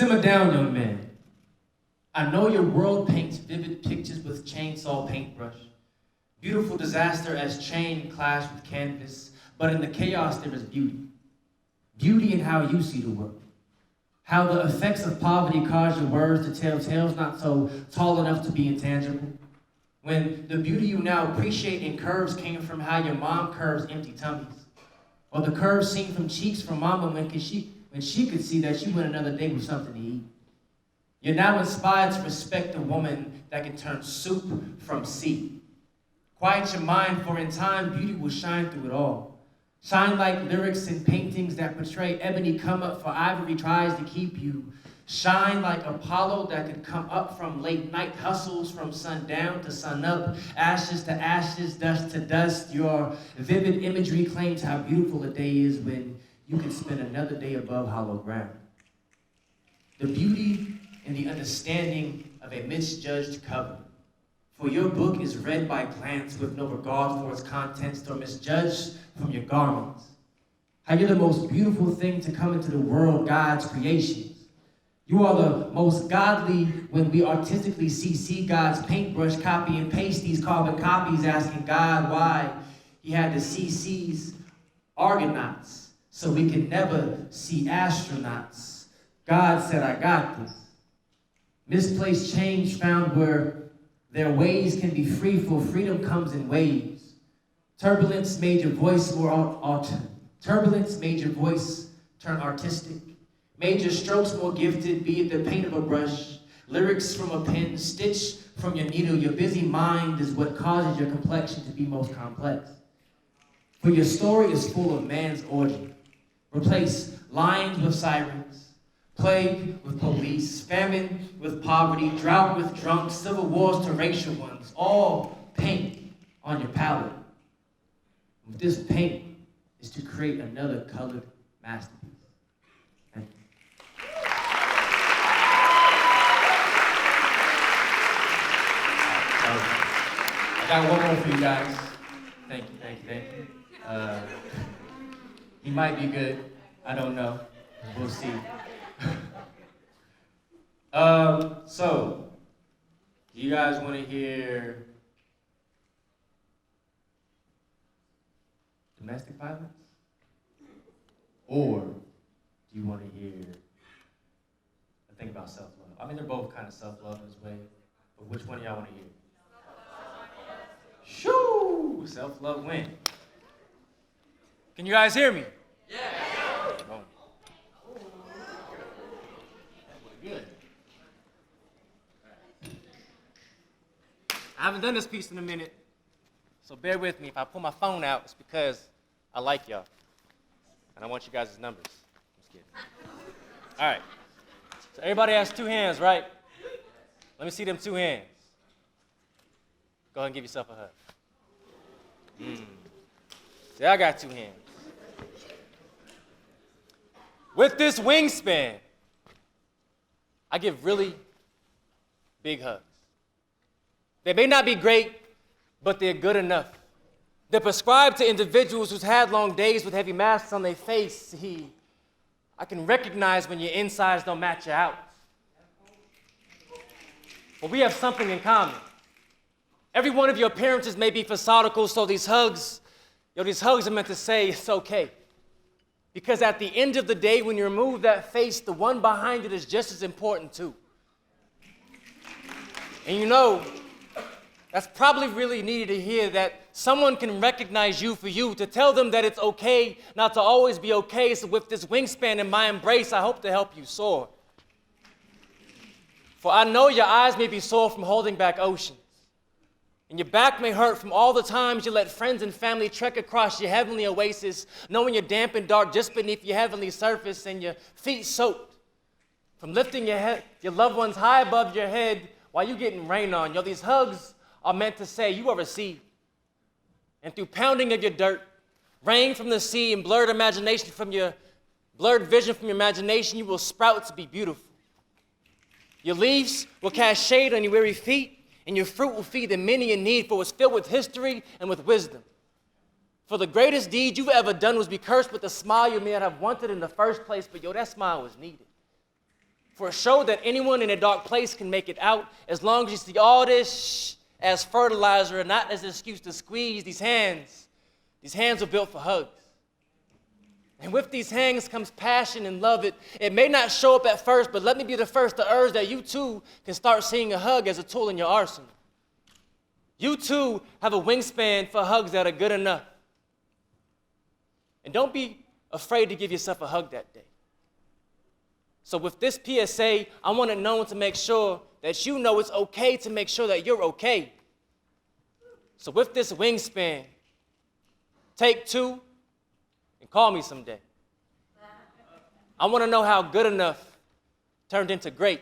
Simmer down, young man. I know your world paints vivid pictures with chainsaw paintbrush. Beautiful disaster as chain clash with canvas, but in the chaos there is beauty. Beauty in how you see the world. How the effects of poverty cause your words to tell tales not so tall enough to be intangible. When the beauty you now appreciate in curves came from how your mom curves empty tummies. Or the curves seen from cheeks from mama when she could see that you went another day with something to eat. You're now inspired to respect a woman that can turn soup from sea. Quiet your mind, for in time, beauty will shine through it all. Shine like lyrics and paintings that portray ebony come up for ivory tries to keep you. Shine like Apollo that could come up from late night hustles, from sundown to sunup, ashes to ashes, dust to dust. Your vivid imagery claims how beautiful a day is when you can spend another day above hollow ground. The beauty and the understanding of a misjudged cover. For your book is read by glance with no regard for its contents or misjudged from your garments. How you're the most beautiful thing to come into the world, God's creations. You are the most godly when we artistically see God's paintbrush, copy and paste these carbon copies, asking God why he had to CC's Argonauts so we could never see astronauts. God said, I got this. Misplaced change found where their ways can be free, for freedom comes in waves. Turbulence made your voice Turbulence made your voice turn artistic. Made your strokes more gifted, be it the paint of a brush, lyrics from a pen, stitch from your needle. Your busy mind is what causes your complexion to be most complex. For your story is full of man's orgy. Replace lines with sirens, plague with police, famine with poverty, drought with drunks, civil wars to racial ones, all paint on your palette. With this paint is to create another colored masterpiece. Thank you. I got one more for you guys. Thank you. He might be good. I don't know. We'll see. So, do you guys want to hear domestic violence? Or do you want to hear a thing about self-love? I mean, they're both kind of self-love in this way, but which one do y'all want to hear? Shoo! Self-love win. Can you guys hear me? Yeah. Oh. Good. I haven't done this piece in a minute, so bear with me. If I pull my phone out, it's because I like y'all, and I want you guys' numbers. I'm just kidding. All right. So everybody has two hands, right? Let me see them two hands. Go ahead and give yourself a hug. See, I got two hands. With this wingspan, I give really big hugs. They may not be great, but they're good enough. They're prescribed to individuals who's had long days with heavy masks on their face. I can recognize when your insides don't match your outs. But we have something in common. Every one of your appearances may be facadical, so these hugs are meant to say it's okay. Because at the end of the day, when you remove that face, the one behind it is just as important too. And you know, that's probably really needed to hear, that someone can recognize you for you, to tell them that it's okay not to always be okay. So with this wingspan in my embrace, I hope to help you soar. For I know your eyes may be sore from holding back oceans, and your back may hurt from all the times you let friends and family trek across your heavenly oasis, knowing you're damp and dark just beneath your heavenly surface, and your feet soaked from lifting your loved ones high above your head while you're getting rain on. Yo, these hugs are meant to say you are a seed. And through pounding of your dirt, rain from the sea, and blurred vision from your imagination, you will sprout to be beautiful. Your leaves will cast shade on your weary feet, and your fruit will feed the many in need, for it's filled with history and with wisdom. For the greatest deed you've ever done was be cursed with a smile you may not have wanted in the first place, but yo, that smile was needed. for a show that anyone in a dark place can make it out, as long as you see all this as fertilizer and not as an excuse to squeeze these hands. These hands are built for hugs. And with these hands comes passion and love. It may not show up at first, but let me be the first to urge that you too can start seeing a hug as a tool in your arsenal. You too have a wingspan for hugs that are good enough. And don't be afraid to give yourself a hug that day. So with this PSA, I want it known to make sure that you know it's okay to make sure that you're okay. So with this wingspan, take 2 and call me someday. I want to know how good enough turned into great.